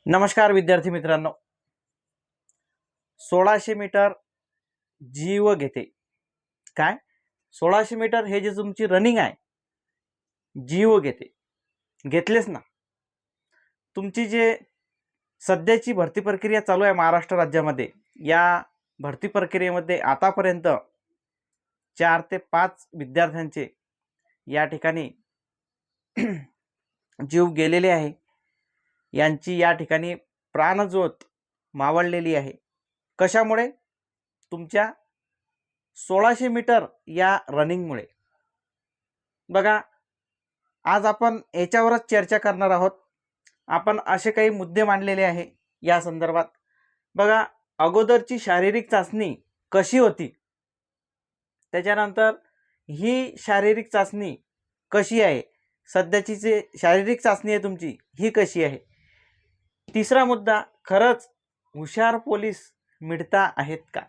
नमस्कार विद्यार्थी मित्रांनो, 1600 मीटर जीव घेते. काय 1600 मीटर हे जे तुमची रनिंग आहे, जीव घेते. घेतलेच ना. तुमची जे सध्याची भरती प्रक्रिया चालू आहे महाराष्ट्र राज्यामध्ये, या भरती प्रक्रियेमध्ये आतापर्यंत 4 ते 5 विद्यार्थ्यांचे या ठिकाणी जीव गेलेले आहे. यांची या ठिकाणी प्राणज्योत मावळलेली आहे. कशामुळे? तुमच्या 1600 मीटर या रनिंगमुळे. बघा, आज आपण याच्यावरच चर्चा करणार आहोत. आपण असे काही मुद्दे मांडलेले आहे या संदर्भात. बघा, अगोदरची शारीरिक चाचणी कशी होती, त्याच्यानंतर ही शारीरिक चाचणी कशी आहे, सध्याची जे शारीरिक चाचणी आहे तुमची ही कशी आहे. तिसरा मुद्दा, खरंच हुशार पोलीस मिळता आहेत का?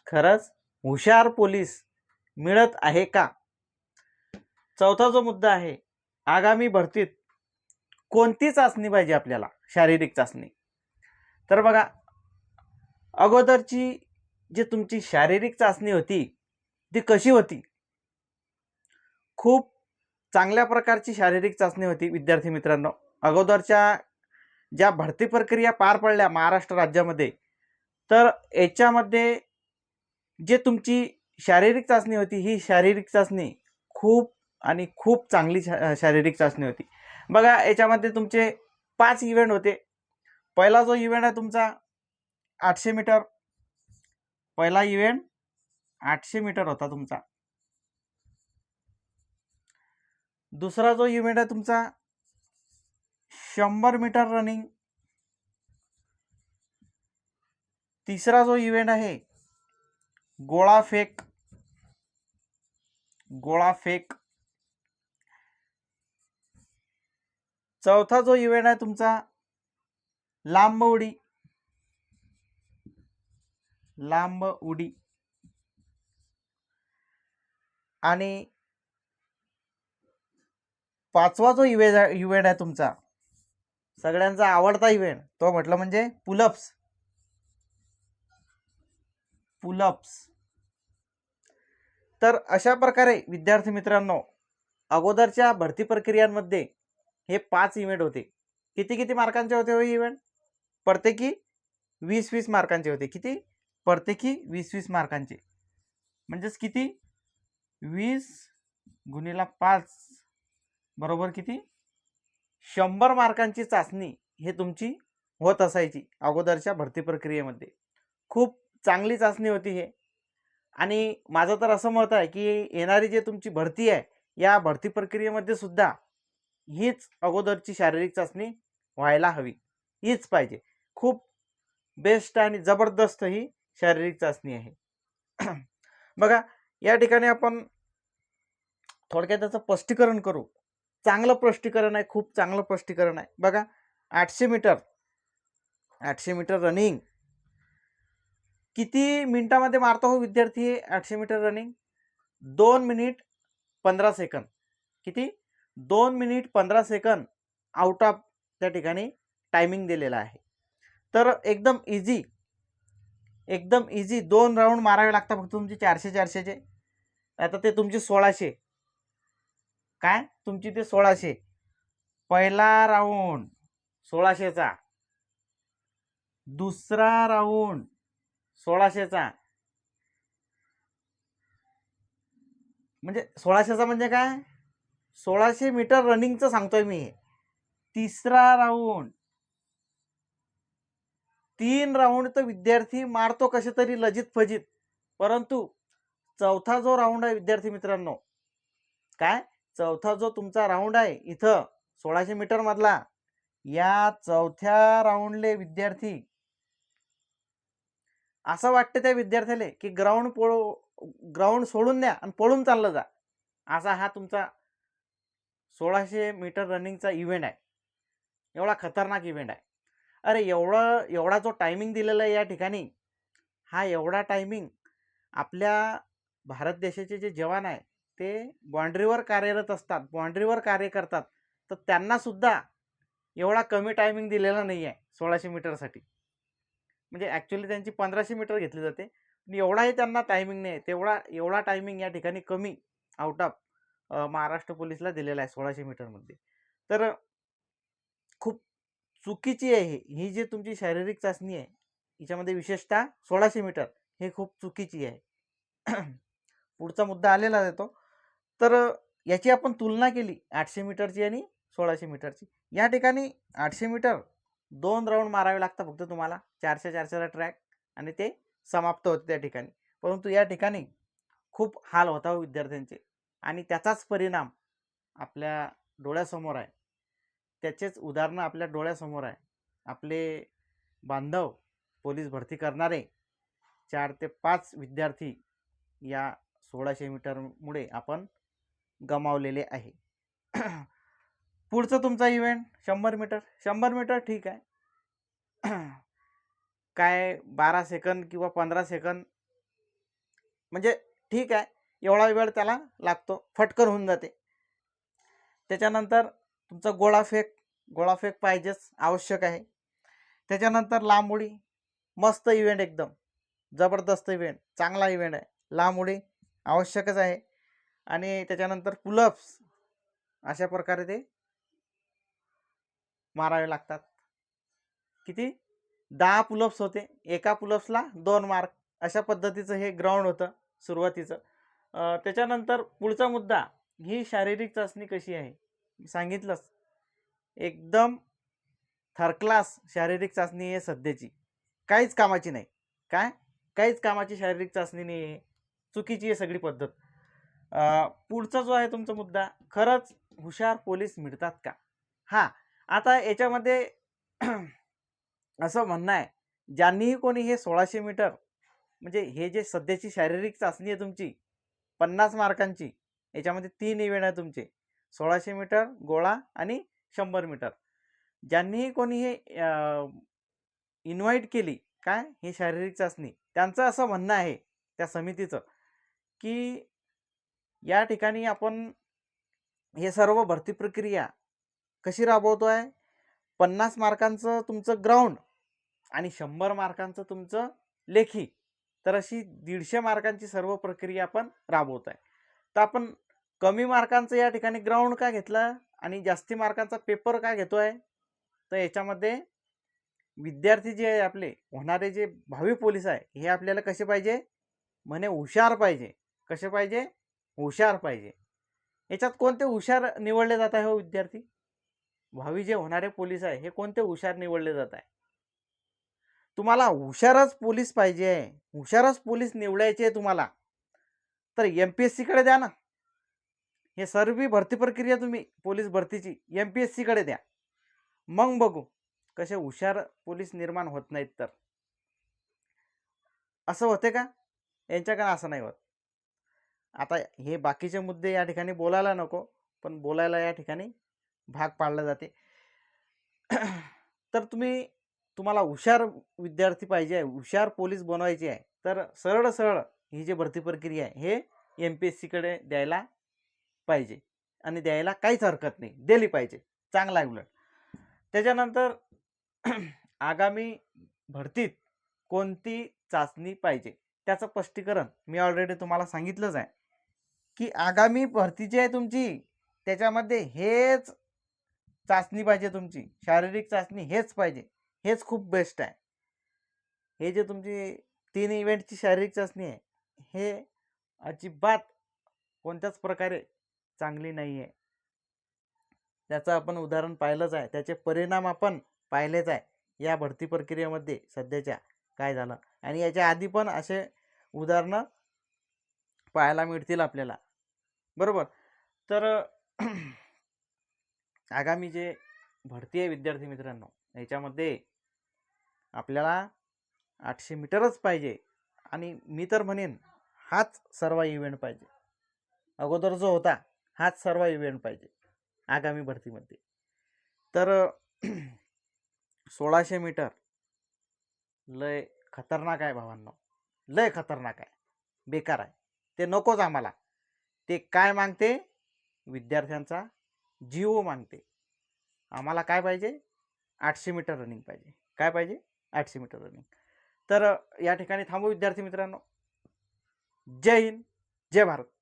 खरंच हुशार पोलीस मिळत आहे का? चौथा जो मुद्दा आहे, आगामी भरतीत कोणती चाचणी पाहिजे आपल्याला, शारीरिक चाचणी. तर बघा, अगोदरची जी तुमची शारीरिक चाचणी होती ती कशी होती? खूप चांगल्या प्रकारची शारीरिक चाचणी होती विद्यार्थी मित्रांनो. अगोदरच्या ज्या भरती प्रक्रिया पार पडल्या महाराष्ट्र राज्यामध्ये, तर याच्यामध्ये जे तुमची शारीरिक चाचणी होती, ही शारीरिक चाचणी खूप चांगली शारीरिक चाचणी होती. बघा, याच्यामध्ये तुमचे 5 इव्हेंट होते. पहिला जो इव्हेंट आहे तुमचा 800 मीटर. पहिला इव्हेंट 800 मीटर होता तुमचा. दुसरा जो इव्हेंट आहे तुमचा 100 मीटर रनिंग. तिसरा जो इव्हेंट आहे गोळा फेक. चौथा जो इव्हेंट आहे तुमचा लांब उडी. आणि पाचवा जो इव्हेंट आहे तुमचा सगळ्यांचा आवडता इव्हेंट, तो म्हटलं म्हणजे पुलअप्स. तर अशा प्रकारे विद्यार्थी मित्रांनो, अगोदरच्या भरती प्रक्रियांमध्ये हे 5 इव्हेंट होते. किती मार्कांचे होते हो इव्हेंट? प्रत्येकी 20-20 मार्कांचे होते. किती? प्रत्येकी 20-20 मार्कांचे. म्हणजेच किती? 20 गुणिले 5 बरोबर किती? 100 मार्कांची चाचणी हे तुमची होत असायची अगोदरच्या भरती प्रक्रियेमध्ये. खूप चांगली चाचणी होती हे. आणि माझं तर असं मत आहे की येणारी जे तुमची भरती आहे, या भरती प्रक्रियेमध्ये सुद्धा हीच अगोदरची शारीरिक चाचणी व्हायला हवी. हीच पाहिजे. खूप बेस्ट आणि जबरदस्त ही शारीरिक चाचणी आहे. बघा, या ठिकाणी आपण थोडक्यात त्याचं स्पष्टीकरण करू. चांगलं स्पष्टीकरण आहे, खूप चांगलं स्पष्टीकरण आहे. बघा, 800 मीटर रनिंग किती मिनिटामध्ये मारतो हो विद्यार्थी? 800 मीटर रनिंग 2 मिनिट 15 सेकंद. किती? 2 मिनिट 15 सेकंद आउट ऑफ त्या ठिकाणी टायमिंग दिलेला आहे. तर एकदम इझी 2 राऊंड मारावे लागतात फक्त तुमचे 400-400चे. आता ते तुमचे 1600. काय तुमची ते 1600. पहिला राऊंड 1600चा, दुसरा राऊंड 1600चा. म्हणजे 1600चा म्हणजे काय? 1600 मीटर रनिंगचं सांगतोय मी. तिसरा राऊंड, 3 राऊंड तर विद्यार्थी मारतो कसे तरी लजित फजित. परंतु चौथा जो राऊंड आहे विद्यार्थी मित्रांनो, काय चौथा जो तुमचा राऊंड आहे इथं 1600 मीटर मधला, या चौथ्या राऊंडले विद्यार्थी असं वाटतं त्या विद्यार्थ्याला की ग्राउंड सोडून द्या आणि पळून चाललं जा. असा हा तुमचा 1600 मीटर रनिंगचा इव्हेंट आहे. एवढा खतरनाक इव्हेंट आहे. अरे एवढा जो टायमिंग दिलेला आहे या ठिकाणी, हा एवढा टायमिंग आपल्या भारत देशाचे जे जवान आहे ते बाउंड्रीवर कार्यरत असतात, बाउंड्रीवर कार्य करतात. तर त्यांना सुद्धा एवढा कमी टायमिंग दिलेला नाही आहे 1600 मीटरसाठी. म्हणजे ॲक्च्युली त्यांची 1500 मीटर घेतली जाते, पण एवढाही त्यांना टायमिंग नाही आहे. एवढा टायमिंग या ठिकाणी कमी आउट ऑफ महाराष्ट्र पोलीसला दिलेला आहे 1600 मीटरमध्ये. तर खूप चुकीची आहे ही जी तुमची शारीरिक चाचणी आहे, हिच्यामध्ये विशेषतः 1600 मीटर हे खूप चुकीची आहे. पुढचा मुद्दा आलेला आहे तो. तर याची आपण तुलना केली 800 मीटरची आणि 1600 मीटरची. या ठिकाणी 800 मीटर 2 राऊंड मारावे लागतात फक्त तुम्हाला, 400-400चा ट्रॅक, आणि ते समाप्त होते त्या ठिकाणी. परंतु या ठिकाणी खूप हाल होता विद्यार्थ्यांचे, आणि त्याचाच परिणाम आपल्या डोळ्यासमोर आहे. त्याचेच उदाहरणं आपल्या डोळ्यासमोर आहे. आपले बांधव पोलीस भरती करणारे 4 ते 5 विद्यार्थी या 1600 मीटरमुळे आपण गमावलेले आहे. पुढचं तुमचा इव्हेंट 100 मीटर. 100 मीटर ठीक आहे. काय 12 सेकंद किंवा 15 सेकंद म्हणजे ठीक आहे, एवढा वेळ त्याला लागतो, फटकन होऊन जाते. त्याच्यानंतर तुमचा गोळाफेक पाहिजेच, आवश्यक आहे. त्याच्यानंतर लांब उडी, मस्त इव्हेंट, एकदम जबरदस्त इव्हेंट, चांगला इव्हेंट आहे. लांब उडी आवश्यकच आहे. आणि त्याच्यानंतर पुलअप्स, अशा प्रकारे ते मारावे लागतात. किती? 10 पुलअप्स होते. एका पुलअप्सला 2 मार्क, अशा पद्धतीचं हे ग्राउंड होतं सुरुवातीचं. त्याच्यानंतर पुढचा मुद्दा, ही शारीरिक चाचणी कशी आहे सांगितलंच, एकदम थर्ड क्लास शारीरिक चाचणी आहे सध्याची, काहीच कामाची नाही. काहीच कामाची शारीरिक चाचणी नाही आहे, चुकीची आहे सगळी पद्धत. पुढचा जो आहे तुमचा मुद्दा, खरंच हुशार पोलीस मिळतात का? हां, आता याच्यामध्ये असं म्हणणं आहे, ज्यांनीही कोणी हे 1600 मीटर, म्हणजे हे जे सध्याची शारीरिक चाचणी आहे तुमची 50 मार्कांची, याच्यामध्ये 3 इव्हेंट आहे तुमचे, 1600 मीटर, गोळा आणि 100 मीटर. ज्यांनीही कोणी हे इन्व्हाइट केली ही शारीरिक चाचणी, त्यांचं असं म्हणणं आहे त्या समितीचं, की या ठिकाणी आपण हे सर्व भरती प्रक्रिया कशी राबवतो आहे, 50 मार्कांचं तुमचं ग्राउंड आणि 100 मार्कांचं तुमचं लेखी, तर अशी 150 मार्कांची सर्व प्रक्रिया आपण राबवत आहे. तर आपण कमी मार्कांचं या ठिकाणी ग्राउंड का घेतलं आणि जास्ती मार्कांचा पेपर का घेतोय? तर याच्यामध्ये विद्यार्थी जे आहे, आपले होणारे जे भावी पोलीस आहे, हे आपल्याला कसे पाहिजे म्हणे, हुशार पाहिजे. कसे पाहिजे? हुशार पाहिजे. याच्यात कोणते हुशार निवडले जात आहे हो विद्यार्थी? भावी जे होणारे पोलीस आहे, हे कोणते हुशार निवडले जात आहे? तुम्हाला हुशारच पोलीस पाहिजे, हुशारच पोलीस निवडायचे तुम्हाला, तर MPSC कडे द्या ना. हे सर्व भरती प्रक्रिया तुम्ही पोलीस भरतीची MPSC कडे द्या, मग बघू कसे हुशार पोलीस निर्माण होत नाहीत. तर असं होते का? यांच्याकडे असं नाही होत. आता हे बाकीचे मुद्दे या ठिकाणी बोलायला नको, पण बोलायला या ठिकाणी भाग पाडला जाते. तर तुम्हाला हुशार विद्यार्थी पाहिजे, हुशार पोलीस बनवायचे आहे, तर सरळ ही जी भरती प्रक्रिया आहे, हे MPSC कडे द्यायला पाहिजे, आणि द्यायला काहीच हरकत नाही, दिली पाहिजे, चांगला आहे उलट. त्याच्यानंतर आगामी भरतीत कोणती चाचणी पाहिजे, त्याचं स्पष्टीकरण मी ऑलरेडी तुम्हाला सांगितलंच आहे, की आगामी भरती जी आहे तुमची, त्याच्यामध्ये हेच चाचणी पाहिजे तुमची, शारीरिक चाचणी हेच पाहिजे, हेच खूप बेस्ट आहे. हे जे तुमची 3 इव्हेंटची शारीरिक चाचणी आहे, हे अजिबात कोणत्याच प्रकारे चांगली नाही आहे. त्याचं आपण उदाहरण पाहिलंच आहे, त्याचे परिणाम आपण पाहिलेच आहे या भरती प्रक्रियेमध्ये सध्याच्या काय झालं, आणि याच्या आधी पण असे उदाहरणं पाहायला मिळतील आपल्याला, बरोबर. तर आगामी जे भरती आहे विद्यार्थी मित्रांनो, याच्यामध्ये आपल्याला 800 मीटरच पाहिजे, आणि मी तर म्हणेन हाच सर्व इव्हेंट पाहिजे. अगोदर जो होता हाच सर्व इव्हेंट पाहिजे आगामी भरतीमध्ये. तर 1600 मीटर लय खतरनाक आहे भावांनो, लय खतरनाक आहे, बेकार आहे, ते नकोच आम्हाला. ते काय मागते? विद्यार्थ्यांचा जीव मागते. आम्हाला काय पाहिजे? 800 मीटर रनिंग पाहिजे. काय पाहिजे? 800 मीटर रनिंग. तर या ठिकाणी थांबू विद्यार्थी मित्रांनो. जय हिंद, जय भारत.